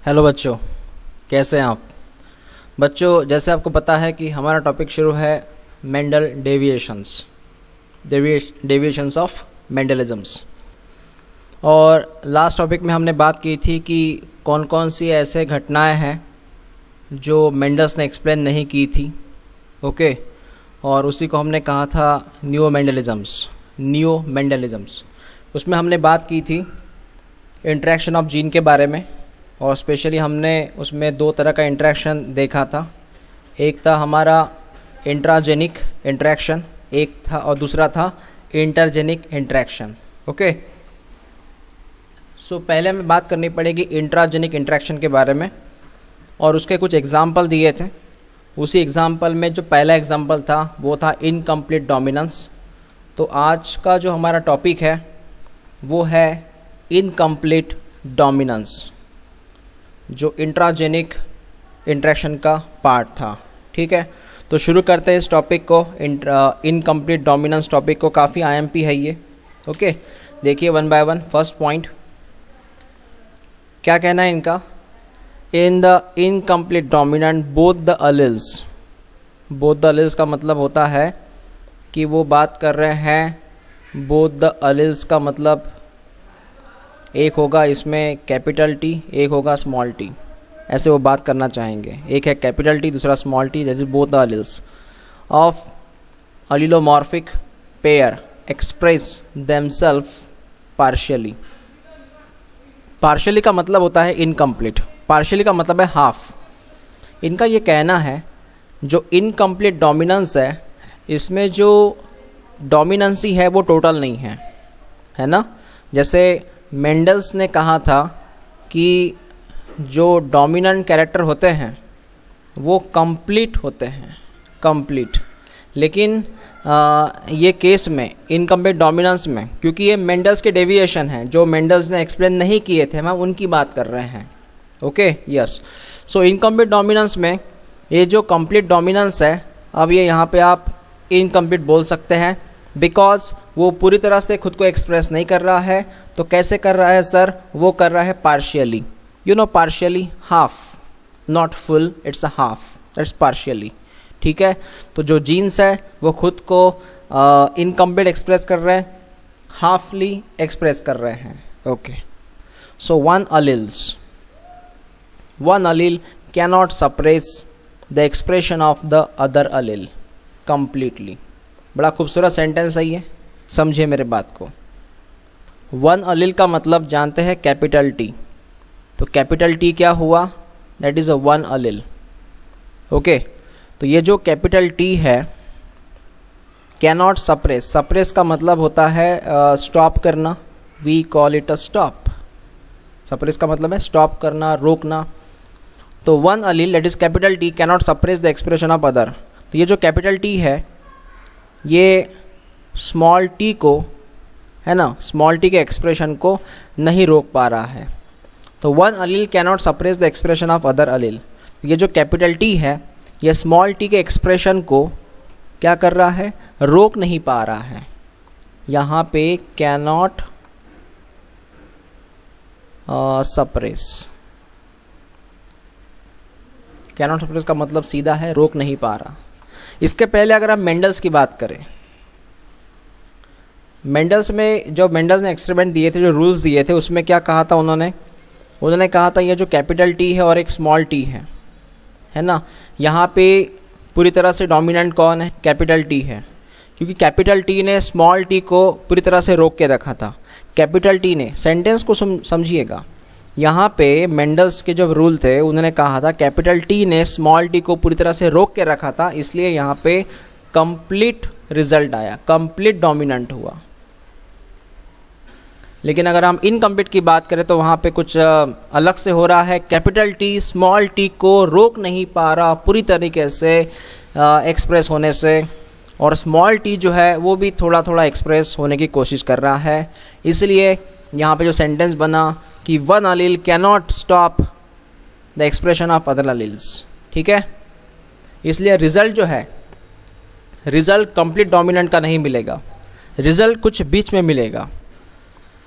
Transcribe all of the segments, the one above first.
Hello बच्चों, कैसे हैं आप? बच्चों, जैसे आपको पता है कि हमारा टॉपिक शुरू है मेंडल डेविएशंस ऑफ मेंडलिज्म्स। और लास्ट टॉपिक में हमने बात की थी कि कौन कौन सी ऐसे घटनाएं हैं जो मेंडल्स ने एक्सप्लेन नहीं की थी। ओके, और उसी को हमने कहा था न्यू मेंडलिज्म्स। उसमें हमने बात की थी इंटरेक्शन ऑफ जीन के बारे में, और स्पेशली हमने उसमें दो तरह का इंटरेक्शन देखा था। एक था हमारा इंट्राजेनिक इंटरेक्शन, एक था और दूसरा था इंटरजेनिक इंटरेक्शन। ओके, सो पहले हमें बात करनी पड़ेगी इंट्राजेनिक इंटरेक्शन के बारे में, और उसके कुछ एग्जाम्पल दिए थे। उसी एग्जाम्पल में जो पहला एग्जाम्पल था वो था इनकम्प्लीट डोमिनेंस। तो आज का जो हमारा टॉपिक है वो है इनकम्प्लीट डोमिनेंस, जो इंट्राजेनिक इंटरेक्शन का पार्ट था। ठीक है, तो शुरू करते हैं इस टॉपिक को। इनकम्प्लीट डोमिनेंस टॉपिक को, काफ़ी आईएमपी है ये। ओके, देखिए one by one. First point क्या कहना है इनका? In the incomplete dominant both the alleles का मतलब होता है कि वो बात कर रहे हैं बोथ द अलिल्स का मतलब एक होगा इसमें कैपिटल टी, एक होगा स्मॉल टी, ऐसे वो बात करना चाहेंगे। एक है कैपिटल टी, दूसरा small T, that is both the alleles of allelomorphic pair express themselves partially. Partially का मतलब होता है इनकम्प्लीट, पार्शियली का मतलब है हाफ। इनका ये कहना है जो इनकम्प्लीट डोमिनेंस है, इसमें जो डोमिनेंसी है वो टोटल नहीं है ना। जैसे मेंडल्स ने कहा था कि जो डोमिनेंट कैरेक्टर होते हैं वो कंप्लीट होते हैं, कंप्लीट। लेकिन ये केस में इनकम्प्लीट डोमिनेंस में, क्योंकि ये मेंडल्स के डेविएशन हैं जो मेंडल्स ने एक्सप्लेन नहीं किए थे, हम उनकी बात कर रहे हैं। Okay, yes. So incomplete dominance में ये जो कंप्लीट डोमिनेंस है, अब ये यहाँ पे आप इनकम्प्लीट बोल सकते हैं बिकॉज वो पूरी तरह से खुद को एक्सप्रेस नहीं कर रहा है। तो कैसे कर रहा है सर? वो कर रहा है partially, partially, half, not full, it's a half, that's partially. ठीक है, तो जो जीन्स है वो खुद को इनकम्प्लीट एक्सप्रेस कर रहे हैं, हाफली एक्सप्रेस कर रहे हैं। Okay, so one allele cannot suppress the expression of the other allele completely। बड़ा खूबसूरत सेंटेंस है ये, समझिए मेरे बात को। वन अलील का मतलब जानते हैं कैपिटल टी, तो कैपिटल टी क्या हुआ? That is a one allele. Okay, तो ये जो कैपिटल टी है कैनॉट सप्रेस, सप्रेस का मतलब होता है स्टॉप करना, we call it a stop. Suppress का मतलब है स्टॉप करना, रोकना। तो one allele that is capital T cannot suppress the expression of other. तो ये जो कैपिटल टी है ये स्मॉल टी को, है ना, स्मॉल टी के एक्सप्रेशन को नहीं रोक पा रहा है। तो one allele cannot suppress the expression of other allele. ये जो कैपिटल टी है ये स्मॉल टी के एक्सप्रेशन को क्या कर रहा है? रोक नहीं पा रहा है। यहाँ पे कैनॉट सप्रेस, कैनॉट सप्रेस का मतलब सीधा है रोक नहीं पा रहा। इसके पहले अगर हम मेंडल्स की बात करें, मेंडल्स में जो मेंडल्स ने एक्सपेरिमेंट दिए थे, जो रूल्स दिए थे, उसमें क्या कहा था उन्होंने कहा था ये जो कैपिटल टी है और एक स्मॉल टी है ना, यहाँ पे पूरी तरह से डोमिनेंट कौन है? कैपिटल टी है, क्योंकि कैपिटल टी ने स्मॉल टी को पूरी तरह से रोक के रखा था। कैपिटल टी ने, सेंटेंस को समझिएगा, यहाँ पे मेंडल्स के जो रूल थे उन्होंने कहा था कैपिटल टी ने स्मॉल टी को पूरी तरह से रोक के रखा था, इसलिए यहाँ पे कंप्लीट रिजल्ट आया, कंप्लीट डोमिनेंट हुआ। लेकिन अगर हम इनकम्प्लीट की बात करें तो वहाँ पे कुछ अलग से हो रहा है। कैपिटल टी स्मॉल टी को रोक नहीं पा रहा पूरी तरीके से एक्सप्रेस होने से, और स्मॉल टी जो है वो भी थोड़ा थोड़ा एक्सप्रेस होने की कोशिश कर रहा है। इसलिए यहाँ पे जो सेंटेंस बना कि one allele cannot stop the expression of other alleles. ठीक है, इसलिए रिजल्ट जो है, रिजल्ट कंप्लीट डोमिनेंट का नहीं मिलेगा, रिजल्ट कुछ बीच में मिलेगा।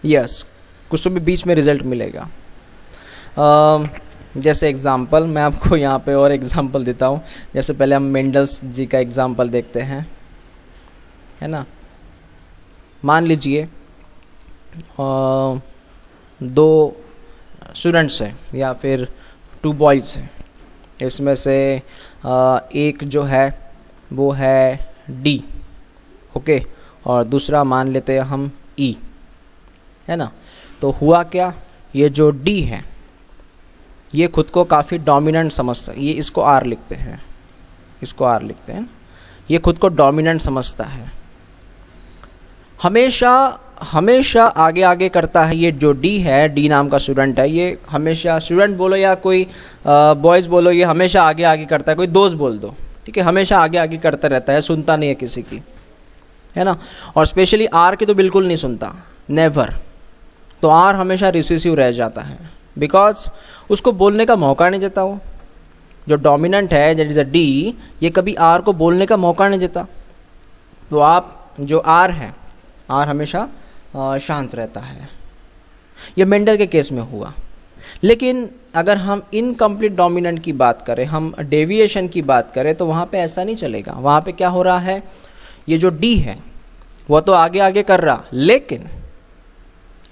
यस, कुछ तो भी बीच में रिजल्ट मिलेगा। जैसे एग्ज़ाम्पल मैं आपको यहाँ पे और एग्ज़ाम्पल देता हूँ। जैसे पहले हम मेंडल्स जी का एग्ज़ाम्पल देखते हैं, है ना। मान लीजिए 2 स्टूडेंट्स हैं या फिर 2 बॉयज़ हैं। इसमें से एक जो है वो है डी, ओके, और दूसरा मान लेते हैं हम ई, है ना। तो हुआ क्या, ये जो डी है ये खुद को काफ़ी डोमिनेंट समझता है। ये इसको आर लिखते हैं, इसको आर लिखते हैं। ये खुद को डोमिनेंट समझता है, हमेशा हमेशा आगे आगे करता है। ये जो डी है, डी नाम का स्टूडेंट है, ये हमेशा, स्टूडेंट बोलो या कोई बॉयज़ बोलो, ये हमेशा आगे आगे करता है। कोई दोस्त बोल दो, ठीक है, हमेशा आगे आगे करता रहता है, सुनता नहीं है किसी की, है ना। और स्पेशली आर की तो बिल्कुल नहीं सुनता, नेवर। तो आर हमेशा रिसेसिव रह जाता है, बिकॉज उसको बोलने का मौका नहीं देता। वो जो डोमिनेंट है, दैट इज़ अ डी, ये कभी आर को बोलने का मौका नहीं देता। तो आप जो आर है, आर हमेशा शांत रहता है। ये मेंडल के केस में हुआ। लेकिन अगर हम इनकम्प्लीट डोमिनेंट की बात करें, हम डेविएशन की बात करें, तो वहाँ पे ऐसा नहीं चलेगा। वहाँ पे क्या हो रहा है, ये जो डी है वो तो आगे आगे कर रहा,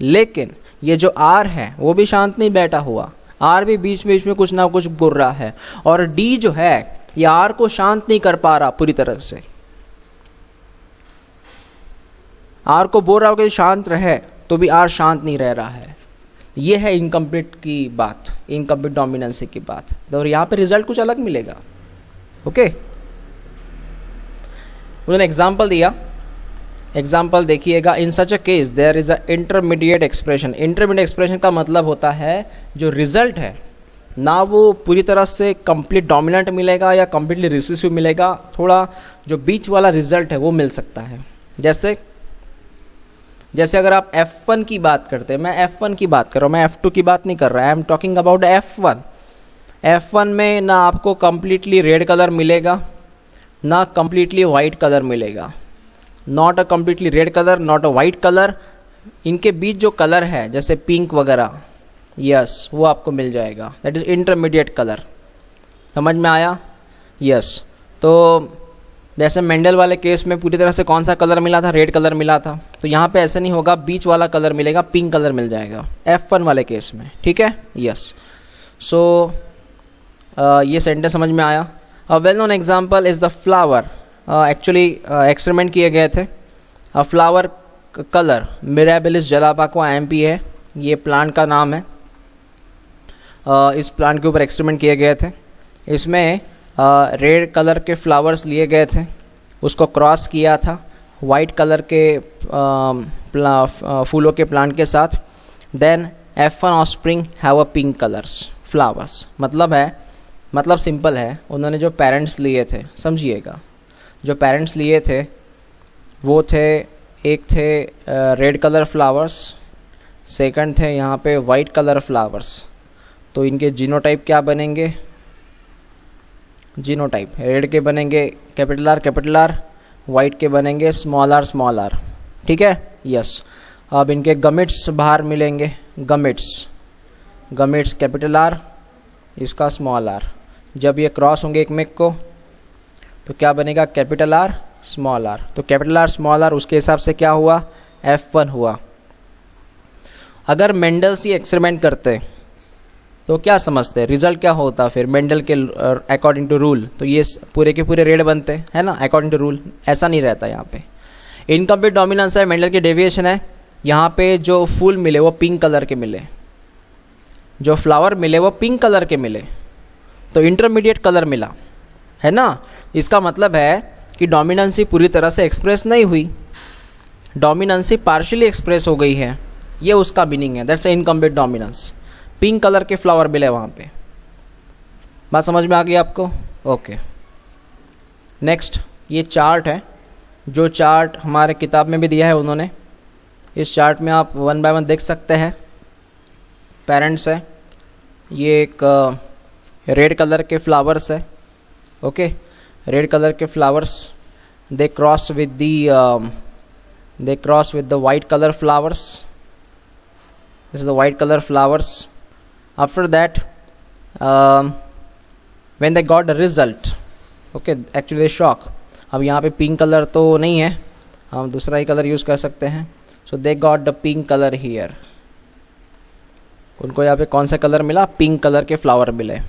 लेकिन ये जो आर है वो भी शांत नहीं बैठा हुआ। आर भी बीच बीच में कुछ ना कुछ बोल रहा है, और डी जो है ये आर को शांत नहीं कर पा रहा पूरी तरह से। आर को बोल रहा हो कि शांत रहे, तो भी आर शांत नहीं रह रहा है। ये है इनकम्प्लीट की बात, इनकम्प्लीट डोमिनेंसी की बात। तो यहाँ पे रिजल्ट कुछ अलग मिलेगा, ओके। उन्होंने एग्जाम्पल दिया, एग्जाम्पल देखिएगा। In such a case there is a intermediate expression. Intermediate expression का मतलब होता है जो रिजल्ट है ना वो पूरी तरह से कंप्लीट डोमिनेंट मिलेगा या कंप्लीटली रिसेसिव मिलेगा, थोड़ा जो बीच वाला रिजल्ट है वो मिल सकता है। जैसे अगर आप F1 की बात करते हैं, मैं F1 की बात कर रहा हूँ, मैं F2 की बात नहीं कर रहा, I am talking about F1। F1 में ना आपको कम्प्लीटली रेड कलर मिलेगा, ना कम्प्लीटली वाइट कलर मिलेगा। Not a completely red colour, not a white colour, इनके बीच जो कलर है जैसे पिंक वगैरह, यस, वो आपको मिल जाएगा। That is intermediate colour. समझ में आया? यस। तो जैसे मेंडल वाले केस में पूरी तरह से कौन सा कलर मिला था, रेड कलर मिला था। तो यहाँ पे ऐसे नहीं होगा, बीच वाला कलर मिलेगा, पिंक कलर मिल जाएगा F1 वाले केस में, ठीक है। यस। सो ये सेंटेंस समझ में आया। A well known example is the flower. Actually experiment किए गए थे। फ्लावर कलर मिराबिलिस जलापाको IMP है, ये प्लांट का नाम है। इस प्लांट के ऊपर एक्सपेरिमेंट किए गए थे। इसमें रेड कलर के फ्लावर्स लिए गए थे, उसको क्रॉस किया था वाइट कलर के फूलों के प्लांट के साथ। Then F1 offspring have a pink colours flowers. मतलब सिंपल है, उन्होंने जो पेरेंट्स लिए थे, समझिएगा, जो पेरेंट्स लिए थे वो थे, एक थे रेड कलर फ्लावर्स, सेकंड थे यहाँ पे वाइट कलर फ्लावर्स। तो इनके जीनोटाइप क्या बनेंगे? जीनोटाइप रेड के बनेंगे कैपिटल आर, वाइट के बनेंगे स्मॉल आर, ठीक है। यस। अब इनके गमिट्स बाहर मिलेंगे, गमिट्स कैपिटल आर, इसका स्मॉल आर। जब ये क्रॉस होंगे एक में को, तो क्या बनेगा? Capital R small R. तो कैपिटल आर स्मॉल आर, उसके हिसाब से क्या हुआ? F1 हुआ। अगर मेंडल्स ये एक्सपेरिमेंट करते तो क्या समझते, रिजल्ट क्या होता फिर मेंडल के अकॉर्डिंग टू रूल? तो ये पूरे के पूरे रेड बनते हैं ना, अकॉर्डिंग टू रूल। ऐसा नहीं रहता यहाँ पे। इनकम्प्लीट डोमिनेंस है, मेंडल की डेविएशन है। यहाँ पे जो फूल मिले वो पिंक कलर के मिले, जो फ्लावर मिले वो पिंक कलर के मिले, तो इंटरमीडिएट कलर मिला, है ना। इसका मतलब है कि डोमिनेंसी पूरी तरह से एक्सप्रेस नहीं हुई, डोमिनेंसी पार्शियली एक्सप्रेस हो गई है, ये उसका मीनिंग है। That's incomplete dominance. Pink colour के फ्लावर मिले वहाँ पे। बात समझ में आ गई आपको? ओके। नेक्स्ट ये चार्ट है, जो चार्ट हमारे किताब में भी दिया है उन्होंने। इस चार्ट में आप 1 बाय 1 देख सकते हैं। पेरेंट्स है, ये एक रेड कलर के फ्लावर्स है, ओके। रेड कलर के flowers, they cross with the white colour flowers. This is the white colour flowers. After that when they got the result, okay, actually they shock. अब यहाँ पे pink colour तो नहीं है, हम दूसरा ही कलर यूज़ कर सकते हैं। So they got the pink colour here, उनको यहाँ पे कौन सा कलर मिला, पिंक कलर के फ्लावर मिले।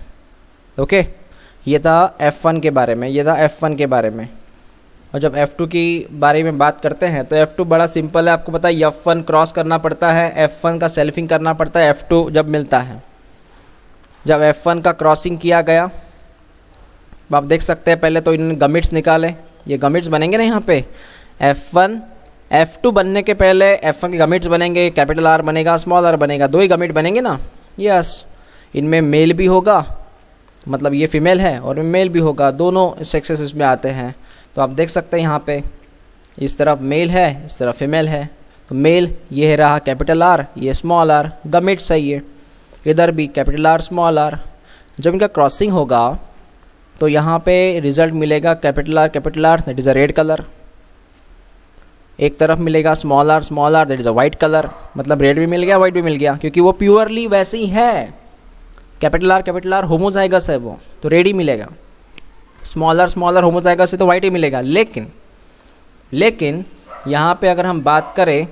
ओके, ये था F1 के बारे में, ये था F1 के बारे में। और जब F2 की बारे में बात करते हैं तो F2 बड़ा सिंपल है, आपको पता है F1 क्रॉस करना पड़ता है, F1 का सेल्फिंग करना पड़ता है F2 जब मिलता है। जब F1 का क्रॉसिंग किया गया, आप देख सकते हैं पहले तो इन्होंने गमिट्स निकाले, ये गमिट्स बनेंगे ना यहाँ पे, F1 F2 बनने के पहले F1 के गमिट्स बनेंगे, कैपिटल R बनेगा, स्मॉल r बनेगा, दो ही गमिट बनेंगे ना। यस, इनमें मेल भी होगा, मतलब ये फीमेल है, और मेल भी होगा, दोनों सेक्सेस इसमें आते हैं। तो आप देख सकते हैं यहाँ पे इस तरफ मेल है, इस तरफ फीमेल है। तो मेल ये रहा कैपिटल R, ये स्मॉल r, गमिट सही है, इधर भी कैपिटल R स्मॉल r। जब इनका क्रॉसिंग होगा तो यहाँ पे रिजल्ट मिलेगा capital R that is a red colour, एक तरफ मिलेगा small r that is a white colour, मतलब रेड भी मिल गया वाइट भी मिल गया, क्योंकि वो प्योरली वैसे ही है। कैपिटल R होमोजाइगस है वो, तो रेड ही मिलेगा। स्मॉल r होमोजाइगस है तो वाइट ही मिलेगा। लेकिन यहाँ पे अगर हम बात करें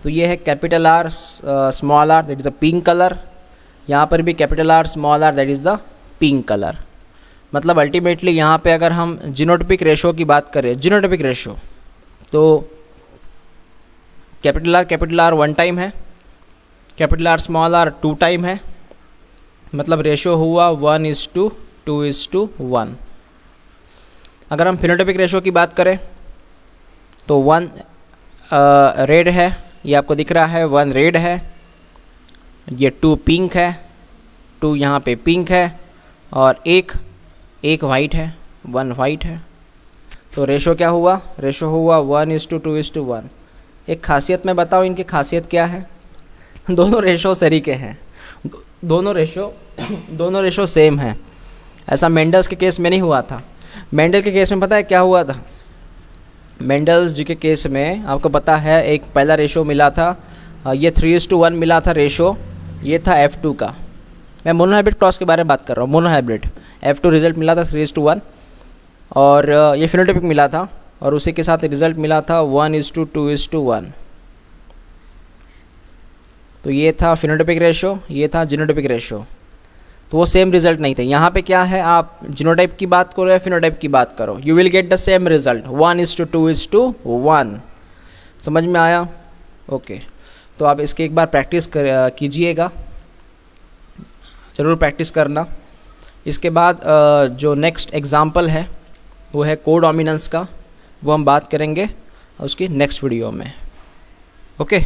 तो ये है capital R small r that is the pink colour, यहाँ पर भी capital R small r that is the pink colour. मतलब अल्टीमेटली यहाँ पे अगर हम जीनोटाइपिक रेशो की बात करें, जीनोटाइपिक रेशो, तो कैपिटल R 1 टाइम है, capital R small r 2 time है, मतलब रेशो हुआ 1:2:1। अगर हम फिनोटाइपिक रेशो की बात करें तो 1 रेड है, ये आपको दिख रहा है, 1 रेड है, ये 2 पिंक है, 2 यहाँ पे पिंक है, और एक वाइट है, 1 वाइट है। तो रेशो क्या हुआ, रेशो हुआ 1:2:1। एक खासियत मैं बताऊँ इनकी खासियत क्या है, दोनों रेशो सरीके हैं, दोनों रेशो सेम है। ऐसा मेंडल्स के केस में नहीं हुआ था। मेंडल के केस में पता है क्या हुआ था, मेंडल्स जी के केस में आपको पता है एक पहला रेशो मिला था, ये 3:1 मिला था रेशो, ये था F2 का। मैं मोनोहाइब्रिड क्रॉस के बारे में बात कर रहा हूँ, मोनोहाइब्रिड F2 रिजल्ट मिला था 3:1, और ये फिनोटाइपिक मिला था, और उसी के साथ रिजल्ट मिला था 1:2:1। तो ये था फिनोटाइपिक रेशो, ये था जीनोटाइपिक रेशो, तो वो सेम रिजल्ट नहीं थे। यहाँ पे क्या है, आप जीनोटाइप की बात करो या फिनोटाइप की बात करो, you will get the same result 1:2:1। समझ में आया? ओके, तो आप इसकी एक बार प्रैक्टिस कीजिएगा, ज़रूर प्रैक्टिस करना। इसके बाद जो नेक्स्ट एग्जाम्पल है वो है कोडोमिनेंस का, वो हम बात करेंगे उसकी नेक्स्ट वीडियो में। ओके।